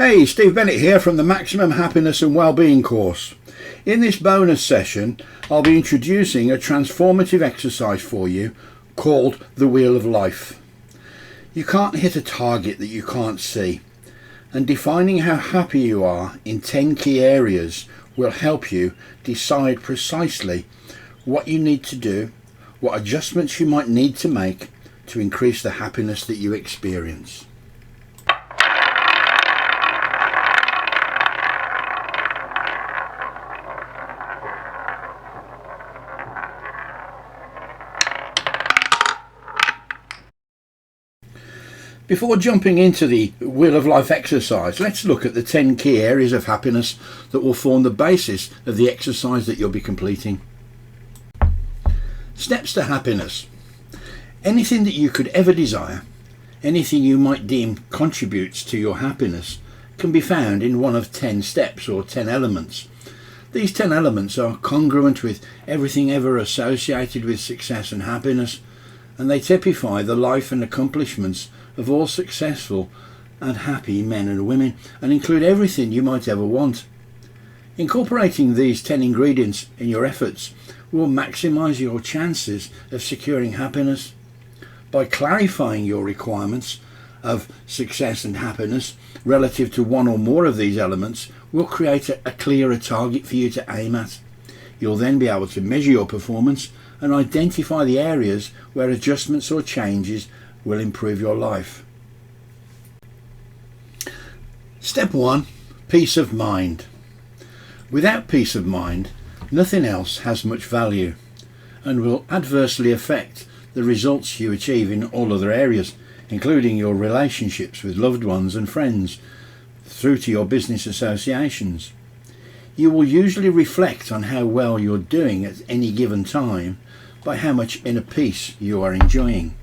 Hey, Steve Bennett here from the Maximum Happiness and Wellbeing Course. In this bonus session, I'll be introducing a transformative exercise for you called the Wheel of Life. You can't hit a target that you can't see, and defining how happy you are in 10 key areas will help you decide precisely what you need to do, what adjustments you might need to make to increase the happiness that you experience. Before jumping into the Wheel of Life exercise, let's look at the 10 key areas of happiness that will form the basis of the exercise that you'll be completing. Steps to happiness. Anything that you could ever desire, anything you might deem contributes to your happiness, can be found in one of 10 steps or 10 elements. These 10 elements are congruent with everything ever associated with success and happiness, and they typify the life and accomplishments of all successful and happy men and women, and include everything you might ever want. Incorporating these 10 ingredients in your efforts will maximize your chances of securing happiness. By clarifying your requirements of success and happiness relative to one or more of these elements will create a clearer target for you to aim at. You'll then be able to measure your performance and identify the areas where adjustments or changes will improve your life. Step 1. Peace of mind. Without peace of mind, nothing else has much value and will adversely affect the results you achieve in all other areas, including your relationships with loved ones and friends, through to your business associations. You will usually reflect on how well you're doing at any given time by how much inner peace you are enjoying.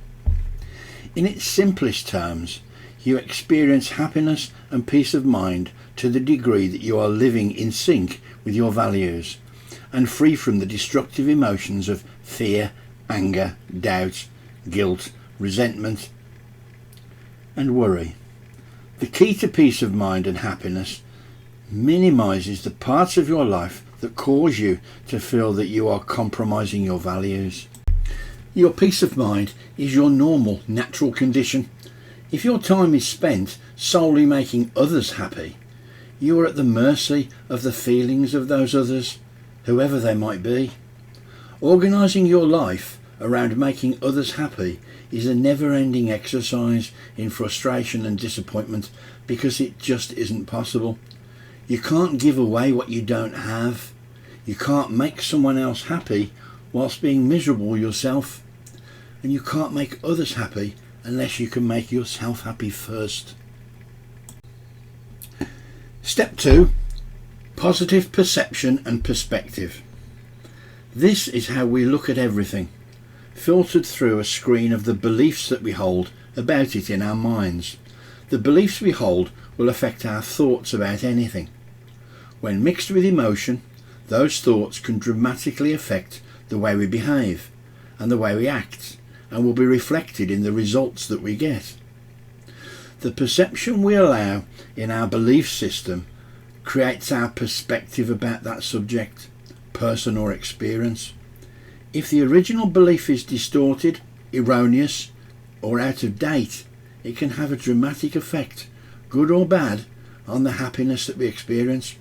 In its simplest terms, you experience happiness and peace of mind to the degree that you are living in sync with your values and free from the destructive emotions of fear, anger, doubt, guilt, resentment, and worry. The key to peace of mind and happiness minimises the parts of your life that cause you to feel that you are compromising your values. Your peace of mind is your normal, natural condition. If your time is spent solely making others happy, you are at the mercy of the feelings of those others, whoever they might be. Organising your life around making others happy is a never-ending exercise in frustration and disappointment because it just isn't possible. You can't give away what you don't have. You can't make someone else happy whilst being miserable yourself, and you can't make others happy unless you can make yourself happy first. Step 2. Positive perception and perspective. This is how we look at everything, filtered through a screen of the beliefs that we hold about it in our minds. The beliefs we hold will affect our thoughts about anything. When mixed with emotion, those thoughts can dramatically affect the way we behave and the way we act, and will be reflected in the results that we get. The perception we allow in our belief system creates our perspective about that subject, person or experience. If the original belief is distorted, erroneous, or out of date, it can have a dramatic effect, good or bad, on the happiness that we experience.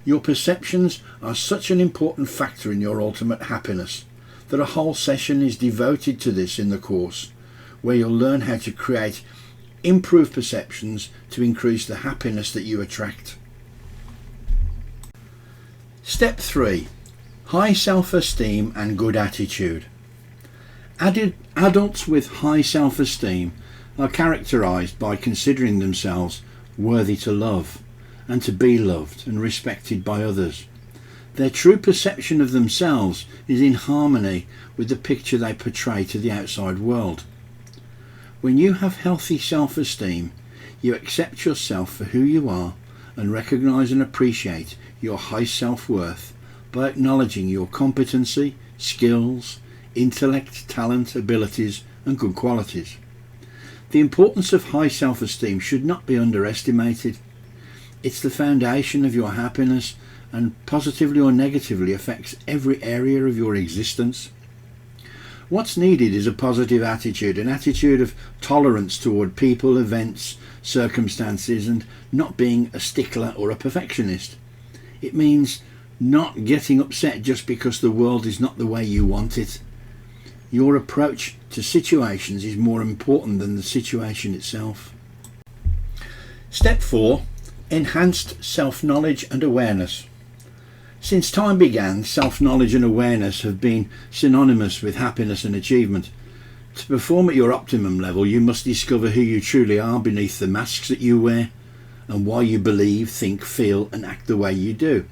Your perceptions are such an important factor in your ultimate happiness that a whole session is devoted to this in the course, where you'll learn how to create improved perceptions to increase the happiness that you attract. Step 3. High self-esteem and good attitude. Adults with high self-esteem are characterised by considering themselves worthy to love and to be loved and respected by others. Their true perception of themselves is in harmony with the picture they portray to the outside world. When you have healthy self-esteem, you accept yourself for who you are and recognise and appreciate your high self-worth by acknowledging your competency, skills, intellect, talent, abilities and good qualities. The importance of high self-esteem should not be underestimated. It's the foundation of your happiness and positively or negatively affects every area of your existence. What's needed is a positive attitude, an attitude of tolerance toward people, events, circumstances, and not being a stickler or a perfectionist. It means not getting upset just because the world is not the way you want it. Your approach to situations is more important than the situation itself. Step 4. Enhanced self-knowledge and awareness. Since time began, self-knowledge and awareness have been synonymous with happiness and achievement. To perform at your optimum level, you must discover who you truly are beneath the masks that you wear and why you believe, think, feel and act the way you do.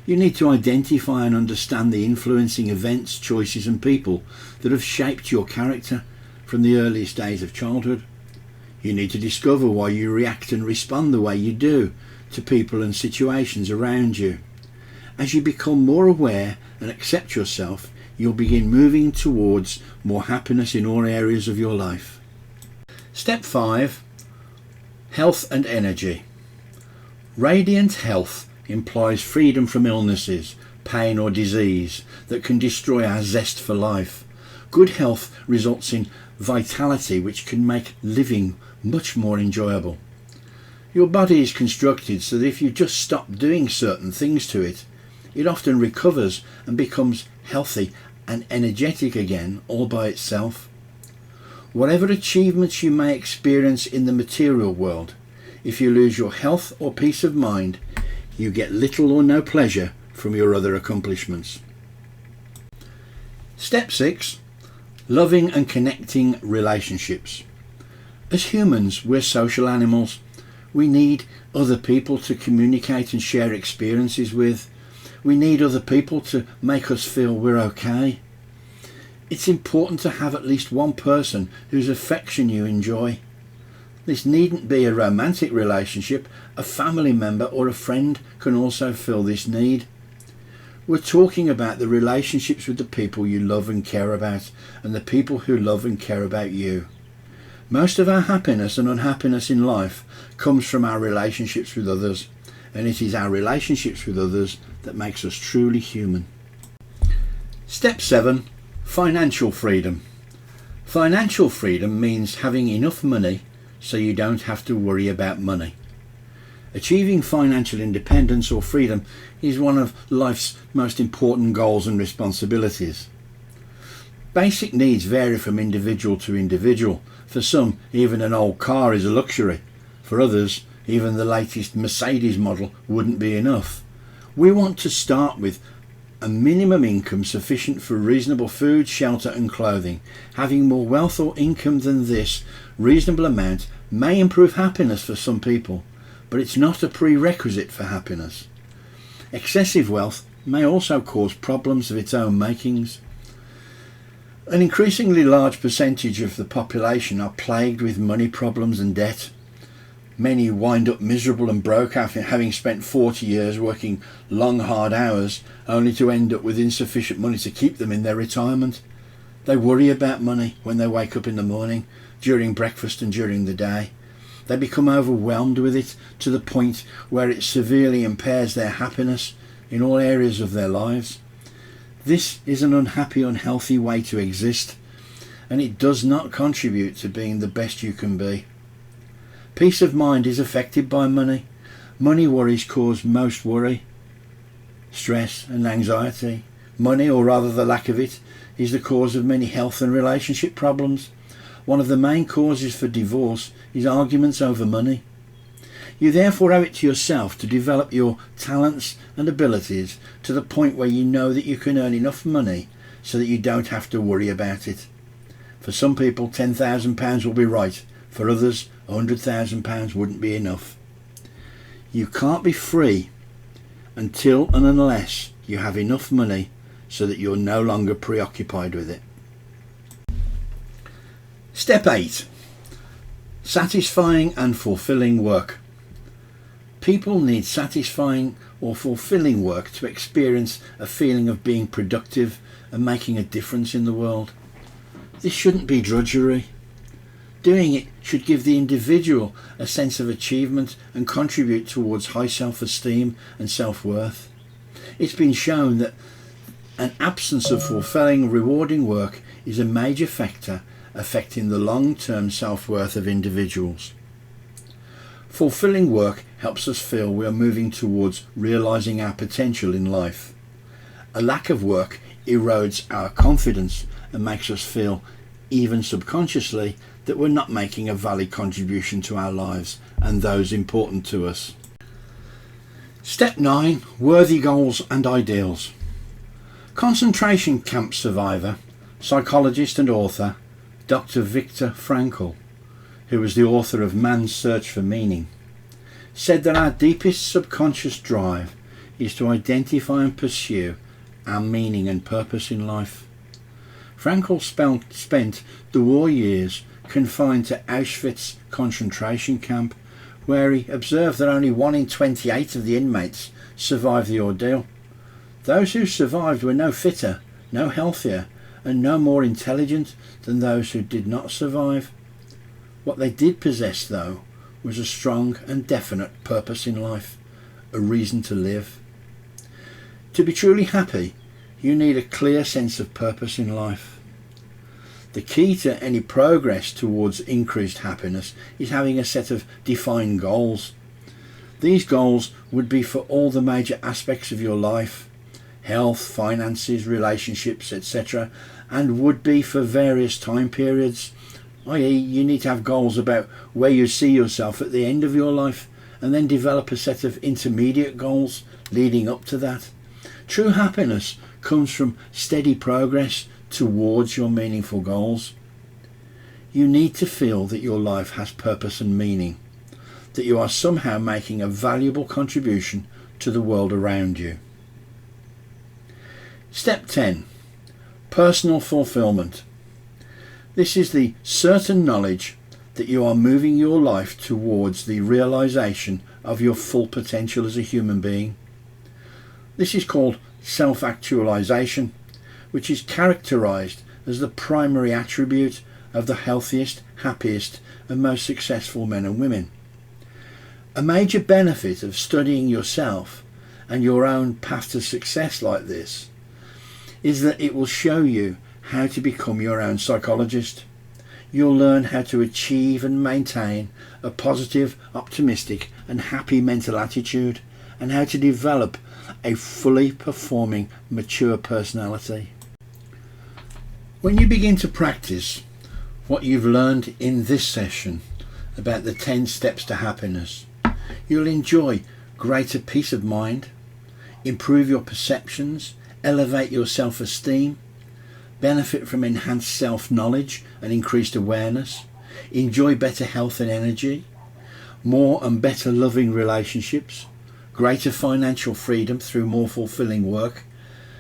You need to identify and understand the influencing events, choices and people that have shaped your character from the earliest days of childhood. You need to discover why you react and respond the way you do to people and situations around you. As you become more aware and accept yourself, you'll begin moving towards more happiness in all areas of your life. Step 5. Health and energy. Radiant health implies freedom from illnesses, pain or disease that can destroy our zest for life. Good health results in vitality, which can make living much more enjoyable. Your body is constructed so that if you just stop doing certain things to it, it often recovers and becomes healthy and energetic again all by itself. Whatever achievements you may experience in the material world, if you lose your health or peace of mind, you get little or no pleasure from your other accomplishments. Step 6. Loving and connecting relationships. As humans, we're social animals. We need other people to communicate and share experiences with. We need other people to make us feel we're okay. It's important to have at least one person whose affection you enjoy. This needn't be a romantic relationship. A family member or a friend can also fill this need. We're talking about the relationships with the people you love and care about, and the people who love and care about you. Most of our happiness and unhappiness in life comes from our relationships with others, and it is our relationships with others that makes us truly human. Step 7. Financial freedom. Financial freedom means having enough money so you don't have to worry about money. Achieving financial independence or freedom is one of life's most important goals and responsibilities. Basic needs vary from individual to individual. For some, even an old car is a luxury. For others, even the latest Mercedes model wouldn't be enough. We want to start with a minimum income sufficient for reasonable food, shelter and clothing. Having more wealth or income than this reasonable amount may improve happiness for some people, but it's not a prerequisite for happiness. Excessive wealth may also cause problems of its own makings. An increasingly large percentage of the population are plagued with money problems and debt. Many wind up miserable and broke after having spent 40 years working long hard hours only to end up with insufficient money to keep them in their retirement. They worry about money when they wake up in the morning, during breakfast and during the day. They become overwhelmed with it to the point where it severely impairs their happiness in all areas of their lives. This is an unhappy, unhealthy way to exist, and it does not contribute to being the best you can be. Peace of mind is affected by money. Money worries cause most worry, stress and anxiety. Money, or rather the lack of it, is the cause of many health and relationship problems. One of the main causes for divorce is arguments over money. You therefore owe it to yourself to develop your talents and abilities to the point where you know that you can earn enough money so that you don't have to worry about it. For some people, £10,000 will be right. For others, £100,000 wouldn't be enough. You can't be free until and unless you have enough money so that you're no longer preoccupied with it. Step 8. Satisfying and fulfilling work. People need satisfying or fulfilling work to experience a feeling of being productive and making a difference in the world. This shouldn't be drudgery. Doing it should give the individual a sense of achievement and contribute towards high self-esteem and self-worth. It's been shown that an absence of fulfilling, rewarding work is a major factor affecting the long-term self-worth of individuals. Fulfilling work helps us feel we are moving towards realizing our potential in life. A lack of work erodes our confidence and makes us feel, even subconsciously, that we're not making a valid contribution to our lives and those important to us. Step 9. Worthy goals and ideals. Concentration camp survivor, psychologist and author Dr. Viktor Frankl, who was the author of Man's Search for Meaning, said that our deepest subconscious drive is to identify and pursue our meaning and purpose in life. Frankl spent the war years confined to Auschwitz concentration camp, where he observed that only 1 in 28 of the inmates survived the ordeal. Those who survived were no fitter, no healthier, and no more intelligent than those who did not survive. What they did possess, though, was a strong and definite purpose in life, a reason to live. To be truly happy, you need a clear sense of purpose in life. The key to any progress towards increased happiness is having a set of defined goals. These goals would be for all the major aspects of your life: health, finances, relationships, etc., and would be for various time periods, i.e. you need to have goals about where you see yourself at the end of your life, and then develop a set of intermediate goals leading up to that. True happiness comes from steady progress towards your meaningful goals. You need to feel that your life has purpose and meaning, that you are somehow making a valuable contribution to the world around you. Step 10. Personal fulfillment. This is the certain knowledge that you are moving your life towards the realization of your full potential as a human being. This is called self-actualization, which is characterized as the primary attribute of the healthiest, happiest, and most successful men and women. A major benefit of studying yourself and your own path to success like this is that it will show you how to become your own psychologist. You'll learn how to achieve and maintain a positive, optimistic, and happy mental attitude, and how to develop a fully performing, mature personality. When you begin to practice what you've learned in this session about the 10 steps to happiness, you'll enjoy greater peace of mind, improve your perceptions, elevate your self-esteem, benefit from enhanced self-knowledge and increased awareness, enjoy better health and energy, more and better loving relationships, greater financial freedom through more fulfilling work,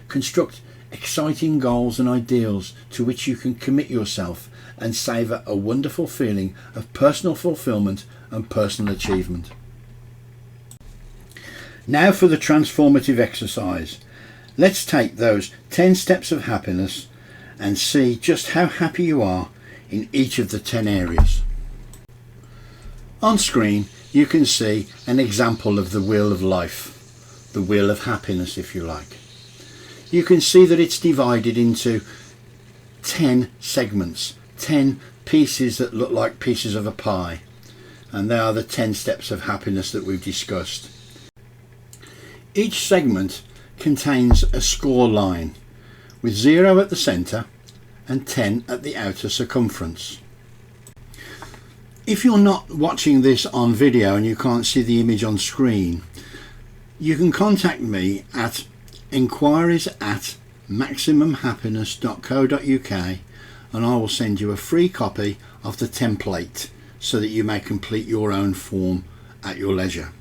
construct exciting goals and ideals to which you can commit yourself, and savour a wonderful feeling of personal fulfillment and personal achievement. Now for the transformative exercise. Let's take those 10 steps of happiness and see just how happy you are in each of the 10 areas. On screen you can see an example of the wheel of life, the wheel of happiness if you like. You can see that it's divided into 10 segments, 10 pieces that look like pieces of a pie, and they are the 10 steps of happiness that we've discussed. Each segment contains a score line with 0 at the centre and 10 at the outer circumference. If you're not watching this on video and you can't see the image on screen, you can contact me at enquiries@maximumhappiness.co.uk and I will send you a free copy of the template so that you may complete your own form at your leisure.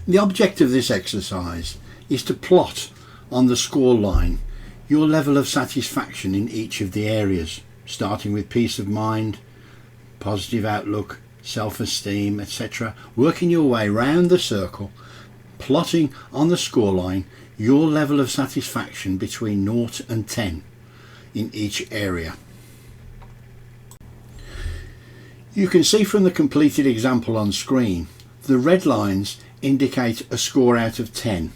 The object of this exercise is to plot on the score line your level of satisfaction in each of the areas, starting with peace of mind, positive outlook, self-esteem, etc., working your way round the circle, plotting on the scoreline your level of satisfaction between 0 and 10 in each area. You can see from the completed example on screen, the red lines indicate a score out of 10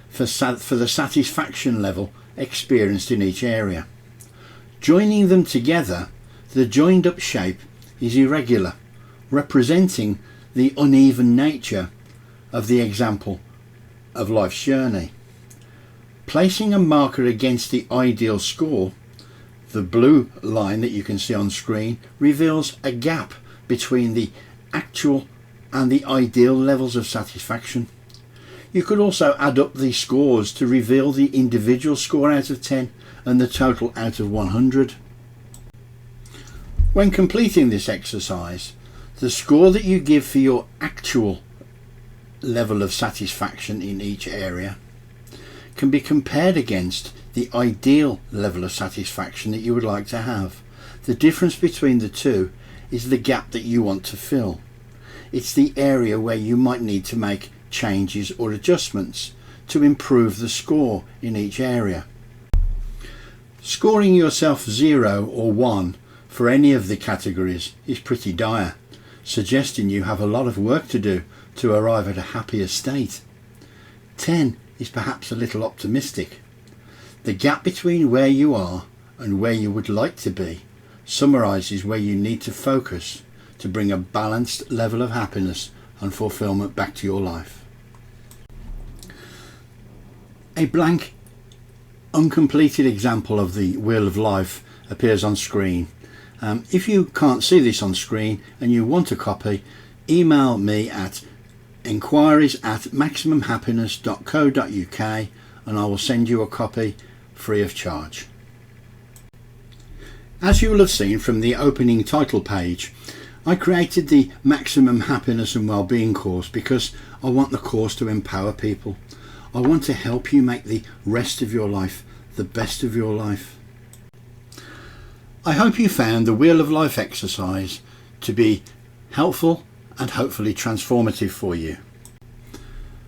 for the satisfaction level experienced in each area. Joining them together, the joined up shape is irregular, representing the uneven nature of the example of life's journey. Placing a marker against the ideal score, the blue line that you can see on screen reveals a gap between the actual and the ideal levels of satisfaction. You could also add up the scores to reveal the individual score out of 10 and the total out of 100. When completing this exercise, the score that you give for your actual level of satisfaction in each area can be compared against the ideal level of satisfaction that you would like to have. The difference between the two is the gap that you want to fill. It's the area where you might need to make changes or adjustments to improve the score in each area. Scoring yourself 0 or 1 for any of the categories is pretty dire, suggesting you have a lot of work to do to arrive at a happier state. 10 is perhaps a little optimistic. The gap between where you are and where you would like to be summarises where you need to focus to bring a balanced level of happiness and fulfillment back to your life. A blank, uncompleted example of the Wheel of Life appears on screen. If you can't see this on screen and you want a copy, email me at enquiries@maximumhappiness.co.uk and I will send you a copy free of charge. As you will have seen from the opening title page, I created the Maximum Happiness and Wellbeing Course because I want the course to empower people. I want to help you make the rest of your life the best of your life. I hope you found the Wheel of Life exercise to be helpful and hopefully transformative for you.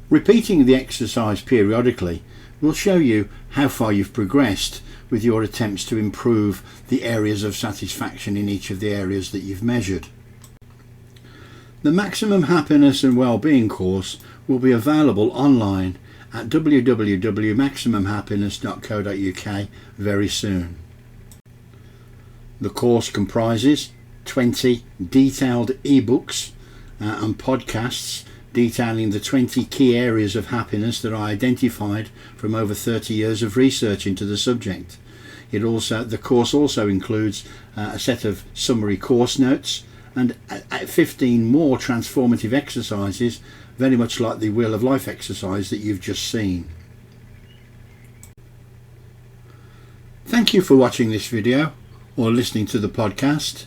Repeating the exercise periodically will show you how far you've progressed with your attempts to improve the areas of satisfaction in each of the areas that you've measured. The Maximum Happiness and Wellbeing Course will be available online at www.maximumhappiness.co.uk very soon. The course comprises 20 detailed ebooks and podcasts detailing the 20 key areas of happiness that I identified from over 30 years of research into the subject. The course also includes a set of summary course notes and 15 more transformative exercises, very much like the Wheel of Life exercise that you've just seen. Thank you for watching this video or listening to the podcast.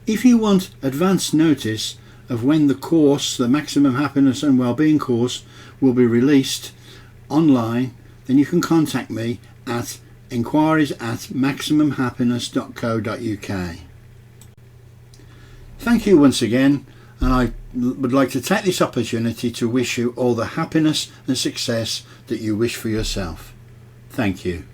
If you want advance notice of when the course, the Maximum Happiness and Wellbeing Course, will be released online, then you can contact me at enquiries@maximumhappiness.co.uk. Thank you once again, and I would like to take this opportunity to wish you all the happiness and success that you wish for yourself. Thank you.